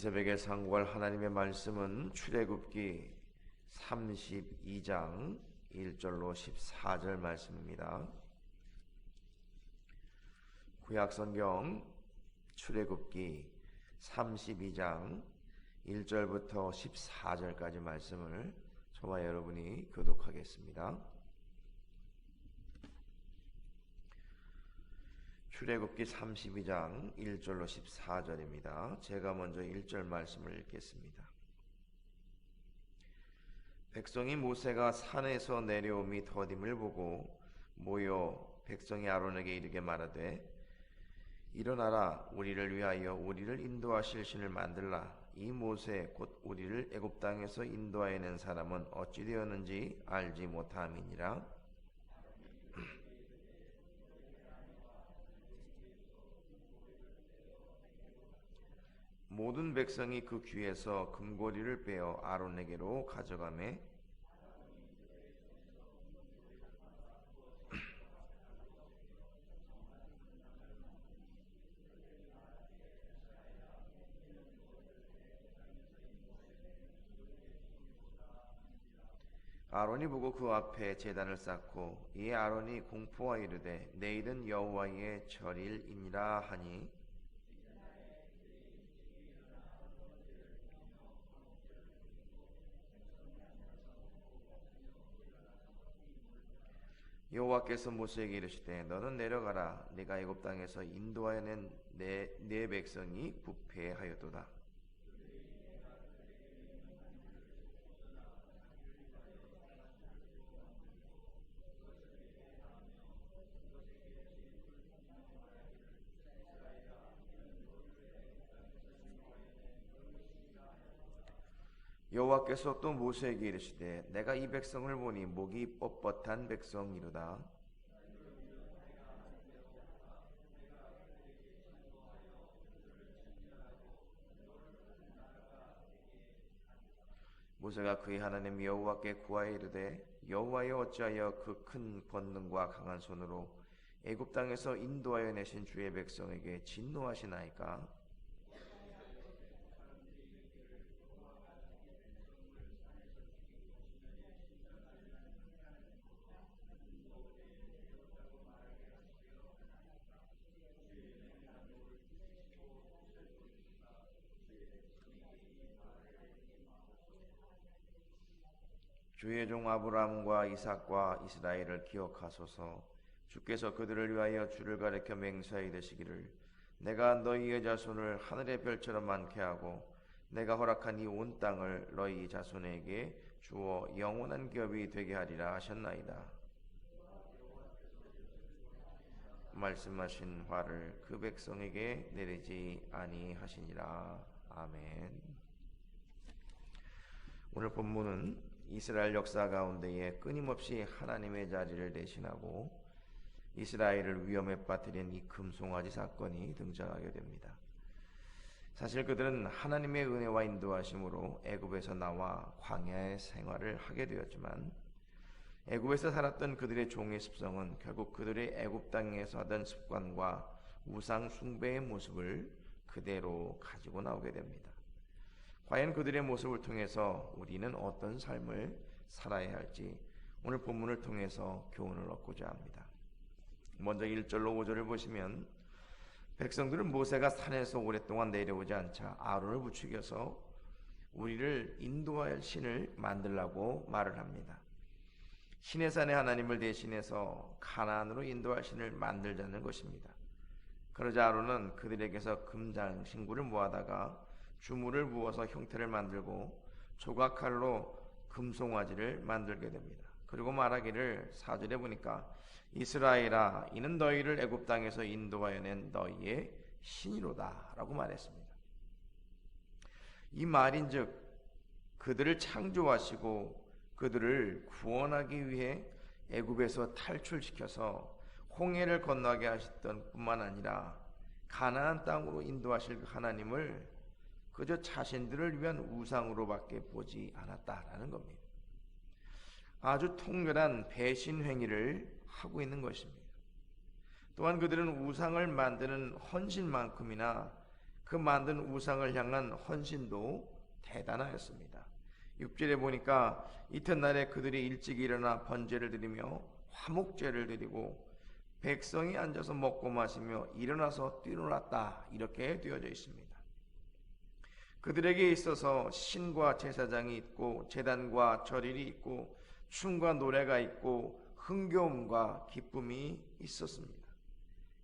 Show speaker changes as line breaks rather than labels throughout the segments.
새벽에 상고할 하나님의 말씀은 출애굽기 32장 1절로 14절 말씀입니다. 구약성경 출애굽기 32장 1절부터 14절까지 말씀을 저와 여러분이 교독하겠습니다. 출애굽기 32장 1절로 14절입니다. 제가 먼저 1절 말씀을 읽겠습니다. 백성이 모세가 산에서 내려오미 더딤을 보고 모여 백성이 아론에게 이르게 말하되 일어나라, 우리를 위하여 우리를 인도하실 신을 만들라. 이 모세 곧 우리를 애굽 땅에서 인도하여 낸 사람은 어찌 되었는지 알지 못함이니라. 모든 백성이 그 귀에서 금고리를 빼어 아론에게로 가져가매 아론이 보고 그 앞에 제단을 쌓고 이에 아론이 공포하여 이르되 내일은 여호와의 절일이니라 하니 여호와께서 모세에게 이르시되 너는 내려가라. 네가 애굽 땅에서 인도하여 낸 내 백성이 부패하였도다. 여호와께서 또 모세에게 이르시되 내가 이 백성을 보니 목이 뻣뻣한 백성이로다. 모세가 그의 하나님 여호와께 구하여 이르되 여호와여 어찌하여 그 큰 권능과 강한 손으로 애굽 땅에서 인도하여 내신 주의 백성에게 진노하시나이까? 주의 종 아브라함과 이삭과 이스라엘을 기억하소서. 주께서 그들을 위하여 주를 가리켜 맹세하여 이르시기를 내가 너희의 자손을 하늘의 별처럼 많게 하고 내가 허락한 이 온 땅을 너희 자손에게 주어 영원한 기업이 되게 하리라 하셨나이다. 말씀하신 화를 그 백성에게 내리지 아니하시니라. 아멘. 오늘 본문은 이스라엘 역사 가운데에 끊임없이 하나님의 자리를 대신하고 이스라엘을 위험에 빠뜨린 이 금송아지 사건이 등장하게 됩니다. 사실 그들은 하나님의 은혜와 인도하심으로 애굽에서 나와 광야의 생활을 하게 되었지만 애굽에서 살았던 그들의 종의 습성은 결국 그들의 애굽 땅에서 하던 습관과 우상 숭배의 모습을 그대로 가지고 나오게 됩니다. 과연 그들의 모습을 통해서 우리는 어떤 삶을 살아야 할지 오늘 본문을 통해서 교훈을 얻고자 합니다. 먼저 1절로 5절을 보시면 백성들은 모세가 산에서 오랫동안 내려오지 않자 아론을 부추겨서 우리를 인도할 신을 만들라고 말을 합니다. 신의 산의 하나님을 대신해서 가나안으로 인도할 신을 만들자는 것입니다. 그러자 아론은 그들에게서 금장신구를 모아다가 주물을 부어서 형태를 만들고 조각칼로 금송아지를 만들게 됩니다. 그리고 말하기를 4절에 보니까 이스라엘아 이는 너희를 애굽 땅에서 인도하여 낸 너희의 신이로다 라고 말했습니다. 이 말인즉 그들을 창조하시고 그들을 구원하기 위해 애굽에서 탈출시켜서 홍해를 건너게 하셨던 뿐만 아니라 가나안 땅으로 인도하실 하나님을 그저 자신들을 위한 우상으로밖에 보지 않았다라는 겁니다. 아주 통렬한 배신 행위를 하고 있는 것입니다. 또한 그들은 우상을 만드는 헌신만큼이나 그 만든 우상을 향한 헌신도 대단하였습니다. 6절에 보니까 이튿날에 그들이 일찍 일어나 번제를 드리며 화목제를 드리고 백성이 앉아서 먹고 마시며 일어나서 뛰놀았다, 이렇게 되어져 있습니다. 그들에게 있어서 신과 제사장이 있고 제단과 절일이 있고 춤과 노래가 있고 흥겨움과 기쁨이 있었습니다.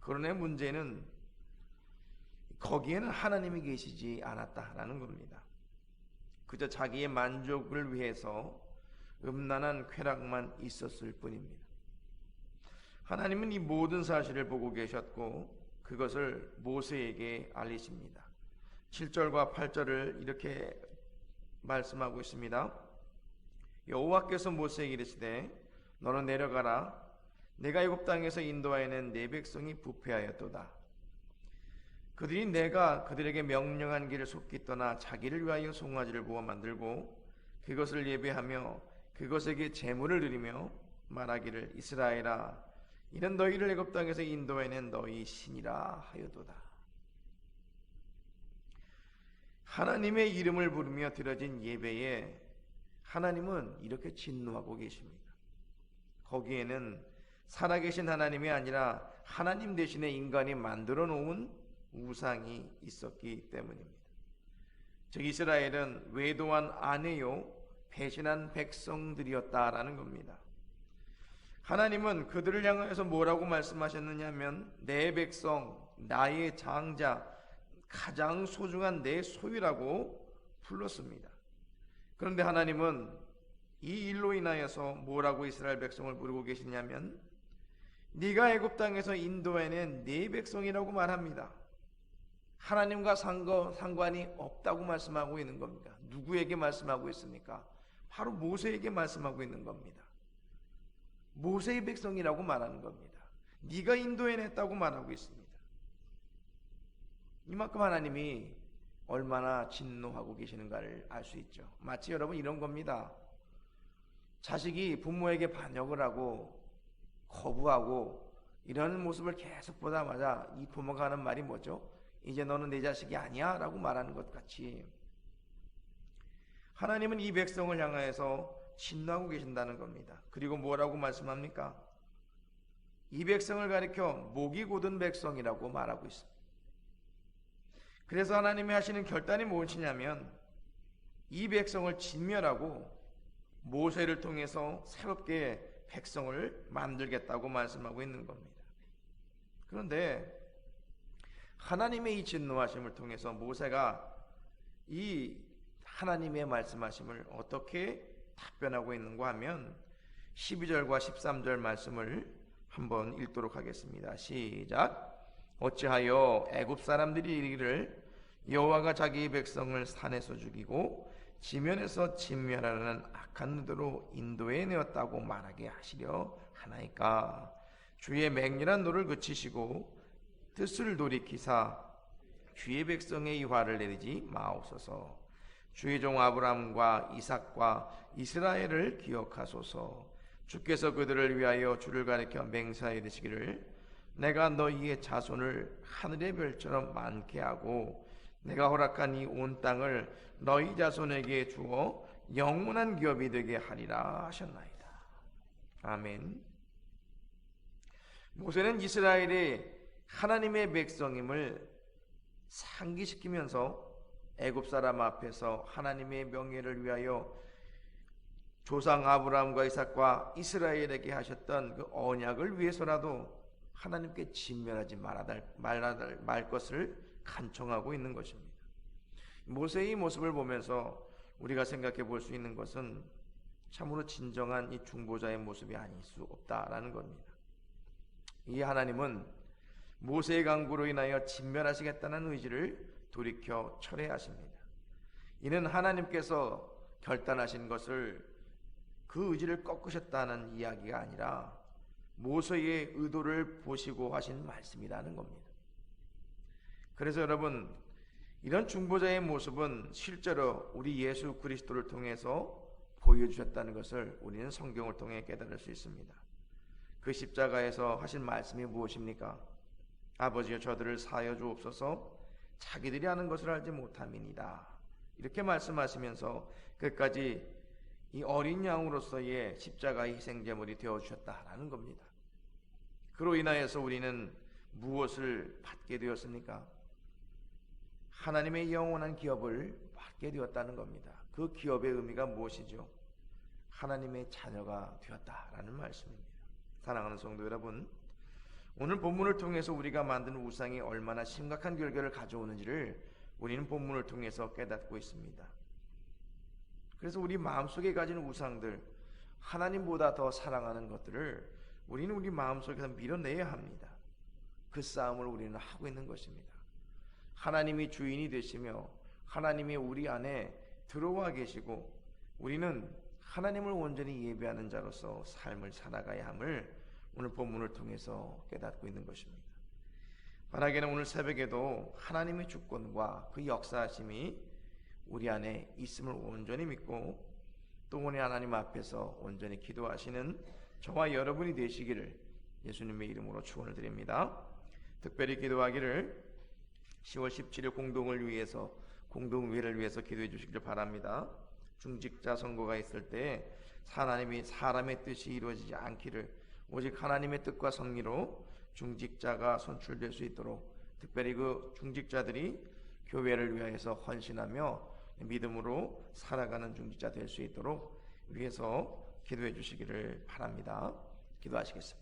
그러나 문제는 거기에는 하나님이 계시지 않았다라는 겁니다. 그저 자기의 만족을 위해서 음란한 쾌락만 있었을 뿐입니다. 하나님은 이 모든 사실을 보고 계셨고 그것을 모세에게 알리십니다. 7절과 8절을 이렇게 말씀하고 있습니다. 여호와께서 모세에게 이르시되 너는 내려가라. 내가 애굽 땅에서 인도하여낸 내 백성이 부패하였도다. 그들이 내가 그들에게 명령한 길을 속히 떠나 자기를 위하여 송아지를 구워 만들고 그것을 예배하며 그것에게 제물을 드리며 말하기를 이스라엘아 이는 너희를 애굽 땅에서 인도해낸 너희 신이라 하여도다. 하나님의 이름을 부르며 드려진 예배에 하나님은 이렇게 진노하고 계십니다. 거기에는 살아계신 하나님이 아니라 하나님 대신에 인간이 만들어 놓은 우상이 있었기 때문입니다. 즉 이스라엘은 외도한 아내요 배신한 백성들이었다라는 겁니다. 하나님은 그들을 향해서 뭐라고 말씀하셨느냐 하면 내 백성, 나의 장자, 가장 소중한 내 소유라고 불렀습니다. 그런데 하나님은 이 일로 인하여서 뭐라고 이스라엘 백성을 부르고 계시냐면 네가 애굽 땅에서 인도해낸 네 백성이라고 말합니다. 하나님과 상관이 없다고 말씀하고 있는 겁니다. 누구에게 말씀하고 있습니까? 바로 모세에게 말씀하고 있는 겁니다. 모세의 백성이라고 말하는 겁니다. 네가 인도해냈다고 말하고 있습니다. 이만큼 하나님이 얼마나 진노하고 계시는가를 알 수 있죠. 마치 여러분 이런 겁니다. 자식이 부모에게 반역을 하고 거부하고 이런 모습을 계속 보자마자 이 부모가 하는 말이 뭐죠? 이제 너는 내 자식이 아니야 라고 말하는 것 같이 하나님은 이 백성을 향하여서 진노하고 계신다는 겁니다. 그리고 뭐라고 말씀합니까? 이 백성을 가리켜 목이 곧은 백성이라고 말하고 있습니다. 그래서 하나님이 하시는 결단이 무엇이냐면 이 백성을 진멸하고 모세를 통해서 새롭게 백성을 만들겠다고 말씀하고 있는 겁니다. 그런데 하나님의 이 진노하심을 통해서 모세가 이 하나님의 말씀하심을 어떻게 답변하고 있는가 하면 12절과 13절 말씀을 한번 읽도록 하겠습니다. 시작. 어찌하여 애굽 사람들이 이르기를 여호와가 자기 백성을 산에서 죽이고 지면에서 진멸하라는 악한 의도로 인도해 내었다고 말하게 하시려 하나이까. 주의 맹렬한 노를 그치시고 뜻을 돌이키사 주의 백성의 이 화를 내리지 마옵소서. 주의 종 아브라함과 이삭과 이스라엘을 기억하소서. 주께서 그들을 위하여 주를 가리켜 맹세하여 이르시기를 내가 너희의 자손을 하늘의 별처럼 많게 하고 내가 허락한 이 온 땅을 너희 자손에게 주어 영원한 기업이 되게 하리라 하셨나이다. 아멘. 모세는 이스라엘의 하나님의 백성임을 상기시키면서 애굽 사람 앞에서 하나님의 명예를 위하여 조상 아브라함과 이삭과 이스라엘에게 하셨던 그 언약을 위해서라도 하나님께 진멸하지 말 것을 간청하고 있는 것입니다. 모세의 모습을 보면서 우리가 생각해 볼 수 있는 것은 참으로 진정한 이 중보자의 모습이 아닐 수 없다라는 겁니다. 이 하나님은 모세의 강구로 인하여 진멸하시겠다는 의지를 돌이켜 철회하십니다. 이는 하나님께서 결단하신 것을 그 의지를 꺾으셨다는 이야기가 아니라 모세의 의도를 보시고 하신 말씀이라는 겁니다. 그래서 여러분 이런 중보자의 모습은 실제로 우리 예수 그리스도를 통해서 보여주셨다는 것을 우리는 성경을 통해 깨달을 수 있습니다. 그 십자가에서 하신 말씀이 무엇입니까? 아버지여 저들을 사하여 주옵소서. 자기들이 아는 것을 알지 못함이니라. 이렇게 말씀하시면서 끝까지 이 어린 양으로서의 십자가의 희생제물이 되어주셨다라는 겁니다. 그로 인하여서 우리는 무엇을 받게 되었습니까? 하나님의 영원한 기업을 받게 되었다는 겁니다. 그 기업의 의미가 무엇이죠? 하나님의 자녀가 되었다라는 말씀입니다. 사랑하는 성도 여러분, 오늘 본문을 통해서 우리가 만든 우상이 얼마나 심각한 결과를 가져오는지를 우리는 본문을 통해서 깨닫고 있습니다. 그래서 우리 마음속에 가진 우상들, 하나님보다 더 사랑하는 것들을 우리는 우리 마음속에서 밀어내야 합니다. 그 싸움을 우리는 하고 있는 것입니다. 하나님이 주인이 되시며 하나님이 우리 안에 들어와 계시고 우리는 하나님을 온전히 예배하는 자로서 삶을 살아가야 함을 오늘 본문을 통해서 깨닫고 있는 것입니다. 바라기는 오늘 새벽에도 하나님의 주권과 그 역사하심이 우리 안에 있음을 온전히 믿고 또 오늘 하나님 앞에서 온전히 기도하시는 저와 여러분이 되시기를 예수님의 이름으로 축원을 드립니다. 특별히 기도하기를 10월 17일 공동회를 위해서 기도해 주시기를 바랍니다. 중직자 선거가 있을 때 하나님이 사람의 뜻이 이루어지지 않기를 오직 하나님의 뜻과 섭리로 중직자가 선출될 수 있도록 특별히 그 중직자들이 교회를 위하여서 헌신하며 믿음으로 살아가는 중직자 될 수 있도록 위해서 기도해 주시기를 바랍니다. 기도하시겠습니다.